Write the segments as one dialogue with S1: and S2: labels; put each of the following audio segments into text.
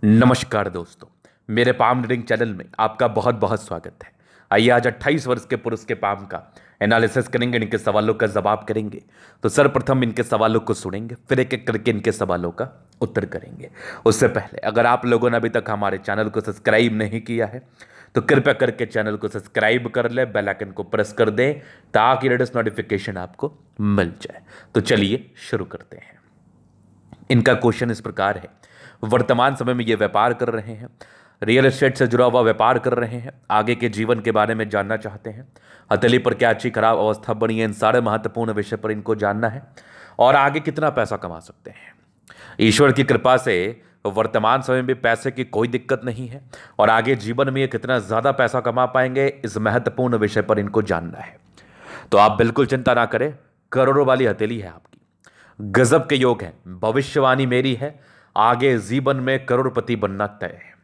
S1: नमस्कार दोस्तों। मेरे पाम रीडिंग चैनल में आपका बहुत बहुत स्वागत है। आइए आज 28 वर्ष के पुरुष के पाम का एनालिसिस करेंगे, इनके सवालों का जवाब करेंगे। तो सर्वप्रथम इनके सवालों को सुनेंगे, फिर एक एक करके इनके सवालों का उत्तर करेंगे। उससे पहले अगर आप लोगों ने अभी तक हमारे चैनल को सब्सक्राइब नहीं किया है तो कृपया करके चैनल को सब्सक्राइब कर ले, बेल आइकन को प्रेस कर दें ताकि लेटेस्ट नोटिफिकेशन आपको मिल जाए। तो चलिए शुरू करते हैं। इनका क्वेश्चन इस प्रकार है, वर्तमान समय में ये व्यापार कर रहे हैं, रियल एस्टेट से जुड़ा हुआ व्यापार कर रहे हैं, आगे के जीवन के बारे में जानना चाहते हैं, हथेली पर क्या अच्छी खराब अवस्था बनी है, इन सारे महत्वपूर्ण विषय पर इनको जानना है और आगे कितना पैसा कमा सकते हैं। ईश्वर की कृपा से वर्तमान समय में पैसे की कोई दिक्कत नहीं है और आगे जीवन में ये कितना ज़्यादा पैसा कमा पाएंगे, इस महत्वपूर्ण विषय पर इनको जानना है। तो आप बिल्कुल चिंता ना करें, करोड़ों वाली हथेली है आपकी, गजब के योग है, भविष्यवाणी मेरी है, आगे जीवन में करोड़पति बनना तय है।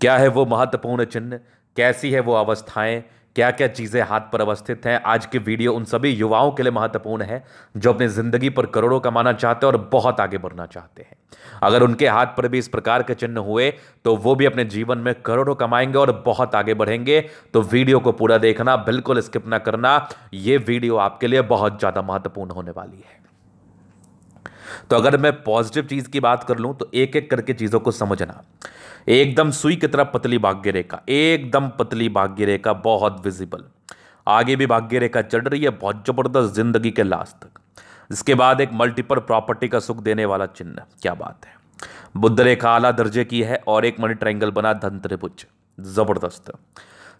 S1: क्या है वो महत्वपूर्ण चिन्ह, कैसी है वो अवस्थाएं, क्या क्या चीजें हाथ पर अवस्थित हैं, आज की वीडियो उन सभी युवाओं के लिए महत्वपूर्ण है जो अपनी जिंदगी पर करोड़ों कमाना चाहते हैं और बहुत आगे बढ़ना चाहते हैं। अगर उनके हाथ पर भी इस प्रकार के चिन्ह हुए तो वो भी अपने जीवन में करोड़ों कमाएंगे और बहुत आगे बढ़ेंगे। तो वीडियो को पूरा देखना, बिल्कुल स्किप ना करना, ये वीडियो आपके लिए बहुत ज्यादा महत्वपूर्ण होने वाली है। तो अगर मैं पॉजिटिव चीज की बात कर लूं तो एक एक करके चीजों को समझना। एकदम सुई की तरह पतली भाग्य रेखा, एकदम पतली भाग्य रेखा, बहुत विजिबल, आगे भी भाग्य रेखा चढ़ रही है बहुत जबरदस्त जिंदगी के लास्ट तक। इसके बाद एक मल्टीपल प्रॉपर्टी का सुख देने वाला चिन्ह, क्या बात है। बुध रेखा आला दर्जे की है और एक मनी ट्रायंगल बना धन त्रिभुज, जबरदस्त।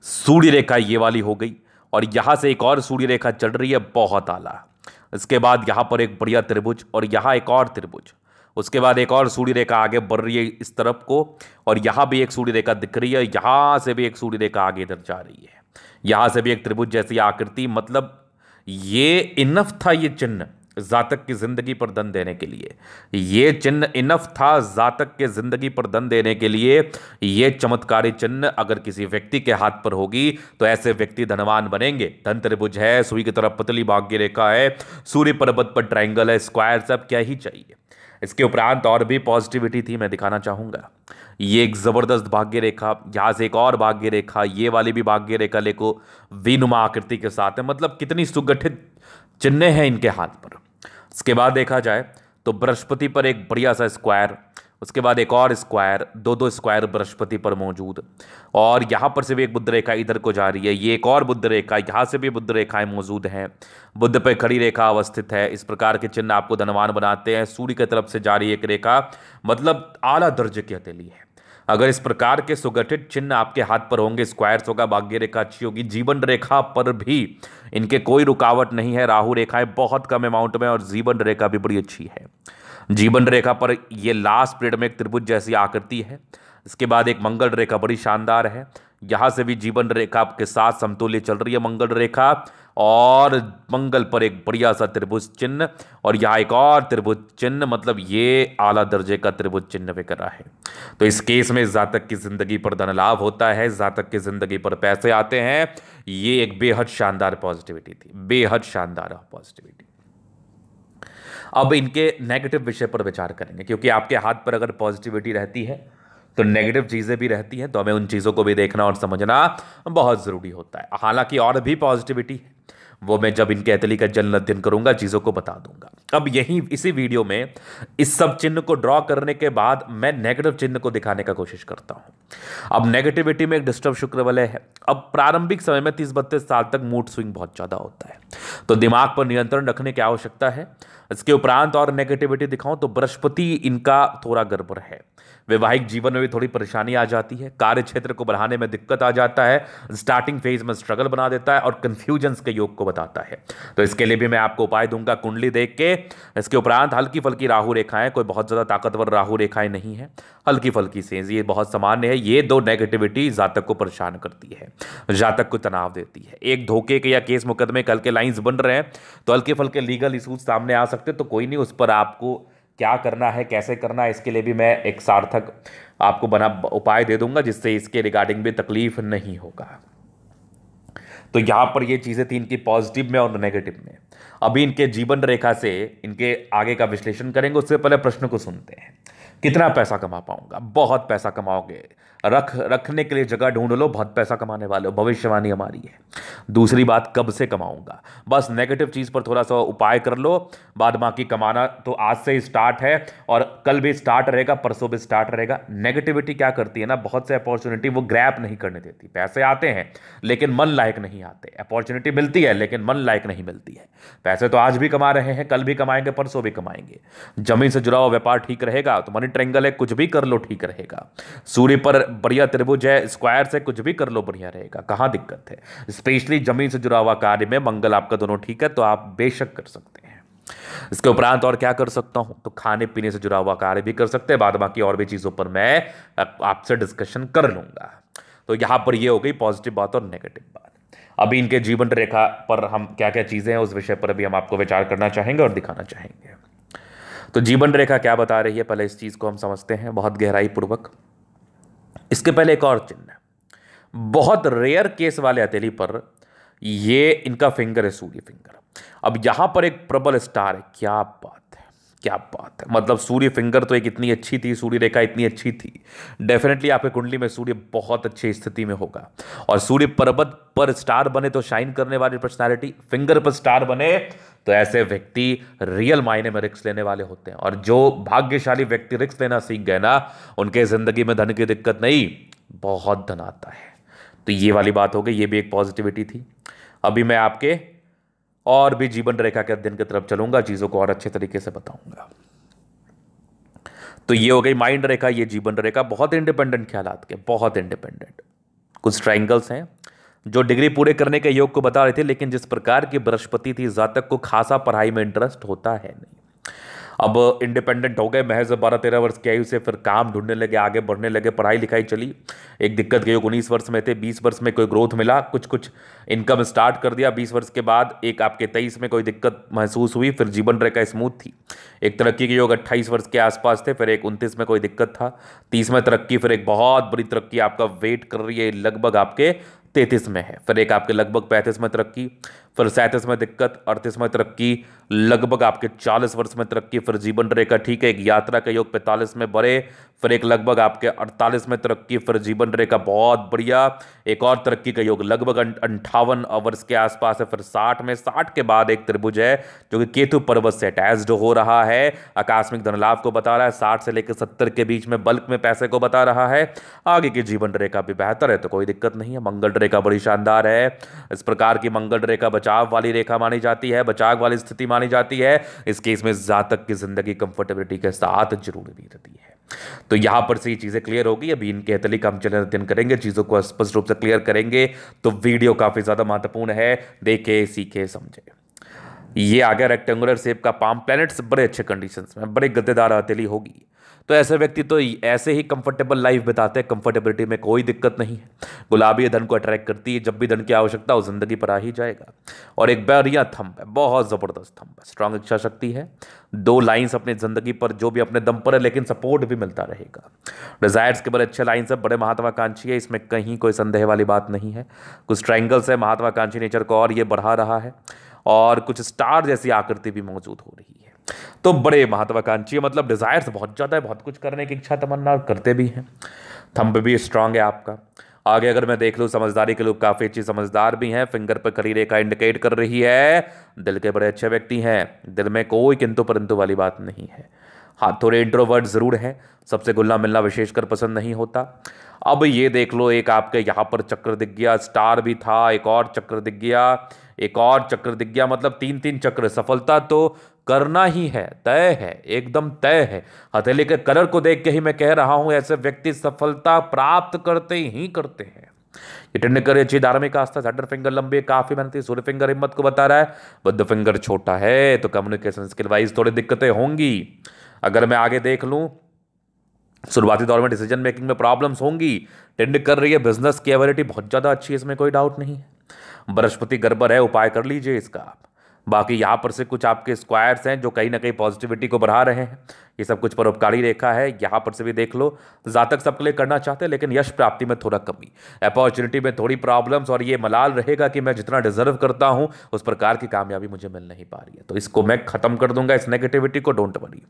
S1: सूर्य रेखा ये वाली हो गई और यहां से एक और सूर्य रेखा चढ़ रही है, बहुत आला। इसके बाद यहां पर एक बढ़िया त्रिभुज और यहां एक और त्रिभुज, उसके बाद एक और सूर्य रेखा आगे बढ़ रही है इस तरफ को और यहां भी एक सूर्य रेखा दिख रही है, यहां से भी एक सूर्य रेखा आगे इधर जा रही है, यहां से भी एक त्रिभुज जैसी आकृति। मतलब ये इनफ था, ये चिन्ह जातक की जिंदगी पर धन देने के लिए, ये चिन्ह इनफ था जातक के जिंदगी पर धन देने के लिए। ये चमत्कारी चिन्ह अगर किसी व्यक्ति के हाथ पर होगी तो ऐसे व्यक्ति धनवान बनेंगे। धन त्रिभुज है, सुई की तरफ पतली भाग्य रेखा है, सूर्य पर्वत पर ट्रायंगल है, स्क्वायर, सब क्या ही चाहिए। इसके उपरांत और भी पॉजिटिविटी थी, मैं दिखाना चाहूंगा। ये एक जबरदस्त भाग्य रेखा, यहां से एक और भाग्य रेखा, ये वाली भी भाग्य रेखा लेको विनुमा आकृति के साथ है। मतलब कितनी सुगठित चिन्ह हैं इनके हाथ पर। इसके बाद देखा जाए तो बृहस्पति पर एक बढ़िया सा स्क्वायर, उसके बाद एक और स्क्वायर, दो दो स्क्वायर बृहस्पति पर मौजूद, और यहां पर से भी एक बुध रेखा इधर को जा रही है, ये एक और बुध रेखा, यहां से भी बुध रेखाएं मौजूद हैं, बुध पे खड़ी रेखा अवस्थित है। इस प्रकार के चिन्ह आपको धनवान बनाते हैं। सूर्य की तरफ से जा रही एक रेखा, मतलब आला दर्जे की हथेली है। अगर इस प्रकार के सुगठित चिन्ह आपके हाथ पर होंगे, स्क्वायर्स होगा, भाग्य रेखा अच्छी होगी, जीवन रेखा पर भी इनके कोई रुकावट नहीं है, राहु रेखाएं बहुत कम अमाउंट में और जीवन रेखा भी बड़ी अच्छी है। जीवन रेखा पर ये लास्ट पीरियड में एक त्रिभुज जैसी आकृति है। इसके बाद एक मंगल रेखा बड़ी शानदार है, यहां से भी जीवन रेखा के साथ समतुल्य चल रही है मंगल रेखा, और मंगल पर एक बढ़िया सा त्रिभुज चिन्ह और यहाँ एक और त्रिभुज चिन्ह, मतलब ये आला दर्जे का त्रिभुज चिन्ह वगैरह है। तो इस केस में जातक की जिंदगी पर धन लाभ होता है, जातक की जिंदगी पर पैसे आते हैं। ये एक बेहद शानदार पॉजिटिविटी थी, बेहद शानदार पॉजिटिविटी। अब इनके नेगेटिव विषय पर विचार करेंगे, क्योंकि आपके हाथ पर अगर पॉजिटिविटी रहती है तो नेगेटिव चीज़ें भी रहती हैं, तो हमें उन चीज़ों को भी देखना और समझना बहुत ज़रूरी होता है। हालांकि और भी पॉजिटिविटी है, वो मैं जब इनके हथेली का जल अध्ययन करूंगा चीज़ों को बता दूंगा। अब यही इसी वीडियो में इस सब चिन्ह को ड्रॉ करने के बाद मैं नेगेटिव चिन्ह को दिखाने का कोशिश करता हूं। अब नेगेटिविटी में एक डिस्टर्ब शुक्र वलय है। अब प्रारंभिक समय में 30-32 साल तक मूड स्विंग बहुत ज़्यादा होता है, तो दिमाग पर नियंत्रण रखने की आवश्यकता है। इसके उपरांत और नेगेटिविटी दिखाऊं तो बृहस्पति इनका थोड़ा गड़बड़ है, वैवाहिक जीवन में भी थोड़ी परेशानी आ जाती है, कार्य क्षेत्र को बढ़ाने में दिक्कत आ जाता है, स्टार्टिंग फेज में स्ट्रगल बना देता है और कंफ्यूजन्स के योग को बताता है। तो इसके लिए भी मैं आपको उपाय दूंगा कुंडली देख के। इसके उपरांत हल्की फल्की राहु रेखाएं, कोई बहुत ज्यादा ताकतवर राहु रेखाएं नहीं है, हल्की फल्की से, ये बहुत सामान्य है। ये दो नेगेटिविटी जातक को परेशान करती है, जातक को तनाव देती है। एक धोखे के या केस मुकदमे कल के लाइंस बन रहे हैं तो हल्के फल्के लीगल इशूज सामने आ सकते, तो कोई नहीं, उस पर आपको क्या करना है, कैसे करना है, इसके लिए भी मैं एक सार्थक आपको बना उपाय दे दूंगा, जिससे इसके रिगार्डिंग भी तकलीफ नहीं होगा। तो यहां पर ये चीजें थी इनकी पॉजिटिव में और नेगेटिव में। अभी इनके जीवन रेखा से इनके आगे का विश्लेषण करेंगे, उससे पहले प्रश्न को सुनते हैं। कितना पैसा कमा पाऊंगा? बहुत पैसा कमाओगे। रखने के लिए जगह ढूंढ लो, बहुत पैसा कमाने वाले हो, भविष्यवाणी हमारी है। दूसरी बात, कब से कमाऊंगा? बस नेगेटिव चीज पर थोड़ा सा उपाय कर लो, बाद बाकी कमाना तो आज से ही स्टार्ट है, और कल भी स्टार्ट रहेगा, परसों भी स्टार्ट रहेगा। नेगेटिविटी क्या करती है ना, बहुत से अपॉर्चुनिटी वो ग्रैब नहीं करने देती। पैसे आते हैं लेकिन मन लायक नहीं आते, अपॉर्चुनिटी मिलती है लेकिन मन लायक नहीं मिलती है। पैसे तो आज भी कमा रहे हैं, कल भी कमाएंगे, परसों भी कमाएंगे। जमीन से जुड़ा हुआ व्यापार ठीक रहेगा तो मनी ट्रायंगल है, कुछ भी कर लो ठीक रहेगा। सूर्य पर बढ़िया त्रिभुज है, स्क्वायर से कुछ भी कर लो बढ़िया रहेगा, कहां दिक्कत है। स्पेशली जमीन से जुड़ा हुआ कार्य में मंगल आपका दोनों ठीक है तो आप बेशक कर सकते हैं। इसके उपरांत और क्या कर सकता हूं, तो खाने पीने से जुड़ा हुआ कार्य भी कर सकते हैं, बाद बाकी और भी चीजों पर मैं आपसे डिस्कशन कर लूंगा। तो यहां पर ये हो गई पॉजिटिव बात और नेगेटिव बात। अभी इनके जीवन रेखा पर हम क्या क्या चीजें हैं उस विषय पर अभी हम आपको विचार करना चाहेंगे और दिखाना चाहेंगे। तो जीवन रेखा क्या बता रही है, पहले इस चीज को हम समझते हैं बहुत गहराई पूर्वक। इसके पहले एक और चिन्ह है, बहुत रेयर केस वाले हथेली पर ये इनका फिंगर है, सूर्य फिंगर। अब यहां पर एक प्रबल स्टार है, क्या बात है, क्या बात है। मतलब सूर्य फिंगर तो एक इतनी अच्छी थी, सूर्य रेखा इतनी अच्छी थी, डेफिनेटली आपके कुंडली में सूर्य बहुत अच्छी स्थिति में होगा। और सूर्य पर्वत पर स्टार बने तो शाइन करने वाली पर्सनालिटी, फिंगर पर स्टार बने तो ऐसे व्यक्ति रियल मायने में रिस्क लेने वाले होते हैं। और जो भाग्यशाली व्यक्ति रिस्क लेना सीख गए ना, उनके जिंदगी में धन की दिक्कत नहीं, बहुत धन आता है। तो ये वाली बात हो गई, ये भी एक पॉजिटिविटी थी। अभी मैं आपके और भी जीवन रेखा के अध्ययन की तरफ चलूंगा, चीजों को और अच्छे तरीके से बताऊंगा। तो ये हो गई माइंड रेखा, ये जीवन रेखा, बहुत इंडिपेंडेंट ख्यालात के, बहुत इंडिपेंडेंट। कुछ ट्रायंगल्स हैं जो डिग्री पूरे करने के योग को बता रहे थे, लेकिन जिस प्रकार की बृहस्पति थी, जातक को खासा पढ़ाई में इंटरेस्ट होता है नहीं। अब इंडिपेंडेंट हो गए, महज 12-13 वर्ष की आयु से फिर काम ढूंढने लगे, आगे बढ़ने लगे, पढ़ाई लिखाई चली। एक दिक्कत के योग 19 वर्ष में थे, 20 वर्ष में कोई ग्रोथ मिला, कुछ कुछ इनकम स्टार्ट कर दिया। 20 वर्ष के बाद एक आपके 23 में कोई दिक्कत महसूस हुई, फिर जीवन रेखा स्मूथ थी। एक तरक्की के योग 28 वर्ष के आसपास थे, फिर एक 29 में कोई दिक्कत था, 30 में तरक्की, फिर एक बहुत बड़ी तरक्की आपका वेट कर रही है लगभग आपके 33 में है, फिर एक आपके लगभग 35 में तरक्की, फिर 37 में दिक्कत, 38 में तरक्की, लगभग आपके 40 वर्ष में तरक्की, फिर जीवन रेखा ठीक है, एक यात्रा का योग 45 में बढ़े, फिर एक लगभग आपके 48 में तरक्की, फिर जीवन रेखा बहुत बढ़िया, एक और तरक्की का योग लगभग 58 वर्ष के आसपास है, फिर 60 में, 60 के बाद एक त्रिभुज है जो कि केतु पर्वत से अटैच्ड हो रहा है, आकस्मिक धन लाभ को बता रहा है, 60 से लेकर 70 के बीच में बल्क में पैसे को बता रहा है। आगे की जीवन रेखा भी बेहतर है तो कोई दिक्कत नहीं है। मंगल रेखा बड़ी शानदार है, इस प्रकार की मंगल रेखा बचाव वाली रेखा मानी जाती है, बचाव वाली स्थिति मानी जाती है। इस केस में जातक की जिंदगी कंफर्टेबिलिटी के साथ जरूर भी रहती है। तो यहां पर से ये चीजें क्लियर होगी। अभी इनके हथेली का हम चलन अध्ययन करेंगे, चीजों को स्पष्ट रूप से क्लियर करेंगे। तो वीडियो काफी ज्यादा महत्वपूर्ण है, देखे सीखे समझे। ये आ गया रेक्टेंगुलर शेप का पाम, प्लैनेट्स बड़े अच्छे कंडीशंस में, बड़े गद्देदार हथेली होगी तो ऐसे व्यक्ति तो ऐसे ही कंफर्टेबल लाइफ बिताते हैं, कंफर्टेबिलिटी में कोई दिक्कत नहीं है। गुलाबी धन को अट्रैक्ट करती है, जब भी धन की आवश्यकता हो जिंदगी पर आ ही जाएगा। और एक बढ़िया थंब है, बहुत जबरदस्त थंब है, स्ट्रांग इच्छा शक्ति है, 2 लाइन्स अपनी जिंदगी पर जो भी अपने दम पर है, लेकिन सपोर्ट भी मिलता रहेगा। डिजायर्स के बड़े अच्छे लाइन्स है, बड़े महत्वाकांक्षी है, इसमें कहीं कोई संदेह वाली बात नहीं है। कुछ ट्रायंगल्स है, महत्वाकांक्षी नेचर को और ये बढ़ा रहा है, और कुछ स्टार जैसी आकृति भी मौजूद हो रही है। तो बड़े महत्वाकांक्षी, मतलब डिजायर्स बहुत ज्यादा है, बहुत कुछ करने की इच्छा तमन्ना करते भी हैं। थंब भी स्ट्रांग है आपका। आगे अगर मैं देख लूं, समझदारी के लोग काफी अच्छी समझदार भी हैं, फिंगर पर खड़ी रेखा इंडिकेट कर रही है दिल के बड़े अच्छे व्यक्ति हैं, दिल में कोई किंतु परंतु वाली बात नहीं है। हाँ, थोड़े इंट्रोवर्ट जरूर है, सबसे घुलना मिलना विशेषकर पसंद नहीं होता। अब ये देख लो, एक आपके यहाँ पर चक्र दिख गया, स्टार भी था, एक और चक्र दिख गया, एक और चक्र दिख गया, मतलब 3-3 चक्र। सफलता तो करना ही है, तय है, एकदम तय है। हथेली के कलर को देख के ही मैं कह रहा हूं, ऐसे व्यक्ति सफलता प्राप्त करते ही करते हैं। ये टेंडकर अच्छी धार्मिक आस्था, सैटर्न फिंगर लंबी काफी मेहनती, सूर्य फिंगर हिम्मत को बता रहा है, बुध फिंगर छोटा है तो कम्युनिकेशन स्किल वाइज थोड़ी दिक्कतें होंगी। अगर मैं आगे देख लूं, शुरुआती दौर में डिसीजन मेकिंग में प्रॉब्लम्स होंगी। टेंड कर रही है, बिजनेस की एबिलिटी बहुत ज्यादा अच्छी है, इसमें कोई डाउट नहीं है। बृहस्पति गड़बड़ है, उपाय कर लीजिए इसका आप। बाकी यहाँ पर से कुछ आपके स्क्वायर्स हैं जो कहीं ना कहीं पॉजिटिविटी को बढ़ा रहे हैं। ये सब कुछ परोपकारी रेखा है, यहाँ पर से भी देख लो। तो जातक सबके लिए करना चाहते हैं, लेकिन यश प्राप्ति में थोड़ा कमी, अपॉर्चुनिटी में थोड़ी प्रॉब्लम्स, और ये मलाल रहेगा कि मैं जितना डिजर्व करता हूं उस प्रकार की कामयाबी मुझे मिल नहीं पा रही है। तो इसको मैं खत्म कर दूंगा, इस नेगेटिविटी को, डोंट वरी।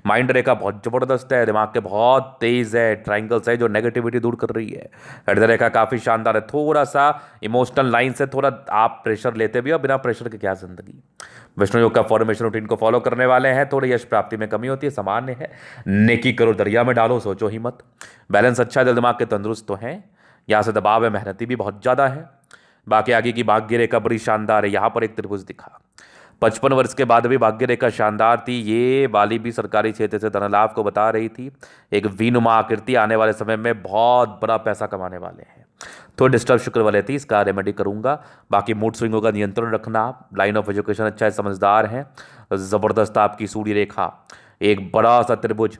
S1: माइंड रेखा बहुत जबरदस्त है, दिमाग के बहुत तेज है, ट्राइंगल्स है जो नेगेटिविटी दूर कर रही है। हृदय रेखा काफी शानदार है, थोड़ा सा इमोशनल लाइन से थोड़ा आप प्रेशर लेते भी हो, बिना प्रेशर के क्या जिंदगी। विष्णु योग का फॉर्मेशन रूटीन को फॉलो करने वाले हैं, थोड़ी यश प्राप्ति में कमी होती है, सामान्य है। नेकी करो दरिया में डालो, सोचो ही मत। बैलेंस अच्छा है, दिल दिमाग के तंदुरुस्त तो हैं। यहाँ से दबाव है, मेहनती भी बहुत ज़्यादा है। बाकी आगे की भाग्य रेखा बड़ी शानदार है, यहाँ पर एक त्रिभुज दिखा। 55 वर्ष के बाद भी भाग्य रेखा शानदार थी। ये वाली भी सरकारी क्षेत्र से धन लाभ को बता रही थी। एक वीनुमा आकृति, आने वाले समय में बहुत बड़ा पैसा कमाने वाले हैं। थोड़ी डिस्टर्ब शुक्र वाले थी, इसका रेमेडी करूंगा। बाकी मूड स्विंगों का नियंत्रण रखना। लाइन ऑफ एजुकेशन अच्छा है, समझदार है। जबरदस्त आपकी सूर्य रेखा, एक बड़ा सा त्रिभुज,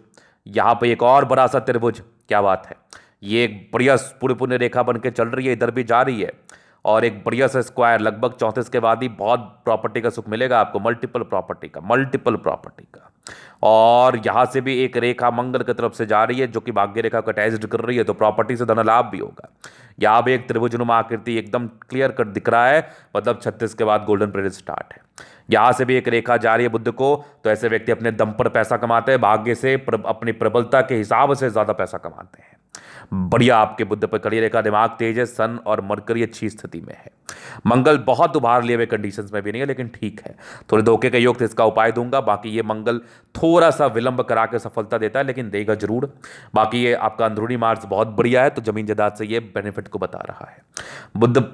S1: यहाँ पे एक और बड़ा सा त्रिभुज, क्या बात है। ये एक बढ़िया पूरी पुण्य रेखा बन के चल रही है, इधर भी जा रही है, और एक बढ़िया सा स्क्वायर। लगभग 34 के बाद ही बहुत प्रॉपर्टी का सुख मिलेगा आपको, मल्टीपल प्रॉपर्टी का। और यहां से भी एक रेखा मंगल की तरफ से जा रही है जो कि भाग्य रेखा को अटैच्ड कर रही है, तो प्रॉपर्टी से धन लाभ भी होगा। यहाँ भी एक त्रिभुजनुमा आकृति एकदम क्लियर कट दिख रहा है, मतलब 36 के बाद गोल्डन पीरियड स्टार्ट है। यहां से भी एक रेखा जा रही है बुध को, तो ऐसे व्यक्ति अपने दम पर पैसा कमाते हैं, भाग्य से अपनी प्रबलता के हिसाब से ज्यादा पैसा कमाते हैं। बढ़िया आपके बुध पर कड़ी रेखा, दिमाग तेज है, सन और मरकरी अच्छी स्थिति में है। मंगल बहुत उभार लिए हुए कंडीशंस में भी नहीं है, लेकिन ठीक है। थोड़े धोखे के योग थे, इसका उपाय दूंगा। बाकी ये मंगल थोड़ा सा विलंब करा के सफलता देता है, लेकिन देगा जरूर। बाकी ये आपका अंदरूनी मार्स बहुत बढ़िया है, तो जमीन जायदाद से ये बेनिफिट को बता रहा है।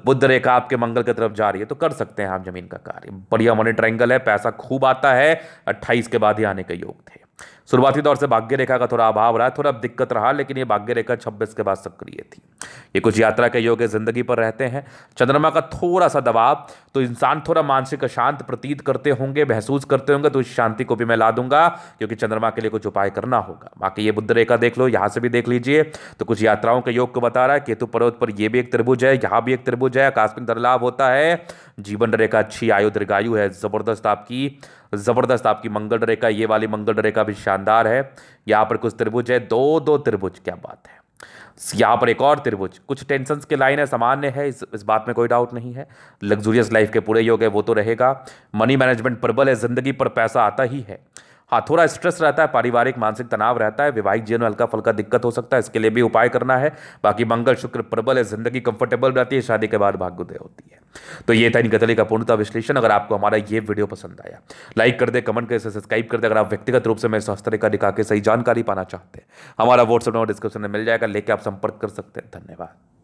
S1: बुध रेखा आपके मंगल की तरफ जा रही है, तो कर सकते हैं आप जमीन का कार्य। बढ़िया मनी ट्रायंगल है, पैसा खूब आता है। 28 के बाद ही आने के योग थे। शुरुआती दौर से भाग्य रेखा का थोड़ा अभाव रहा है, थोड़ा दिक्कत रहा, लेकिन ये भाग्य रेखा 26 के बाद सक्रिय थी। ये कुछ यात्रा के योग जिंदगी पर रहते हैं। चंद्रमा का थोड़ा सा दबाव, तो इंसान थोड़ा मानसिक अशांत प्रतीत करते होंगे, महसूस करते होंगे, तो इस शांति को भी मैं ला दूंगा, क्योंकि चंद्रमा के लिए कुछ उपाय करना होगा। बाकी ये बुध रेखा देख लो, यहां से भी देख लीजिए, तो कुछ यात्राओं के योग को बता रहा है। केतु पर्वत पर यह भी एक त्रिभुज है, यहाँ भी एक त्रिभुज है, आकस्मिक धन लाभ होता है। जीवन रेखा अच्छी, आयु दीर्घायु है, जबरदस्त आपकी मंगल रेखा, ये वाली मंगल रेखा भी शानदार है। यहाँ पर कुछ त्रिभुज है, दो त्रिभुज, क्या बात है। यहाँ पर एक और त्रिभुज, कुछ टेंशन्स के लाइन है, सामान्य है, इस बात में कोई डाउट नहीं है। लग्जूरियस लाइफ के पूरे योग है, वो तो रहेगा। मनी मैनेजमेंट प्रबल है, जिंदगी पर पैसा आता ही है। हाँ, थोड़ा स्ट्रेस रहता है, पारिवारिक मानसिक तनाव रहता है, वैवाहिक जीवन में हल्का फुल्का दिक्कत हो सकता है, इसके लिए भी उपाय करना है। बाकी मंगल शुक्र प्रबल है, जिंदगी कंफर्टेबल रहती है, शादी के बाद भाग्योदय होती है। तो ये था इनकतली का पूर्णतः विश्लेषण। अगर आपको हमारा ये वीडियो पसंद आया, लाइक कर दे, कमेंट करके सब्सक्राइब कर दे। अगर आप व्यक्तिगत रूप से मेरे शास्त्र का दिखा के सही जानकारी पाना चाहते हैं, हमारा व्हाट्सएप नंबर डिस्क्रिप्शन में मिल जाएगा, लेके आप संपर्क कर सकते हैं। धन्यवाद।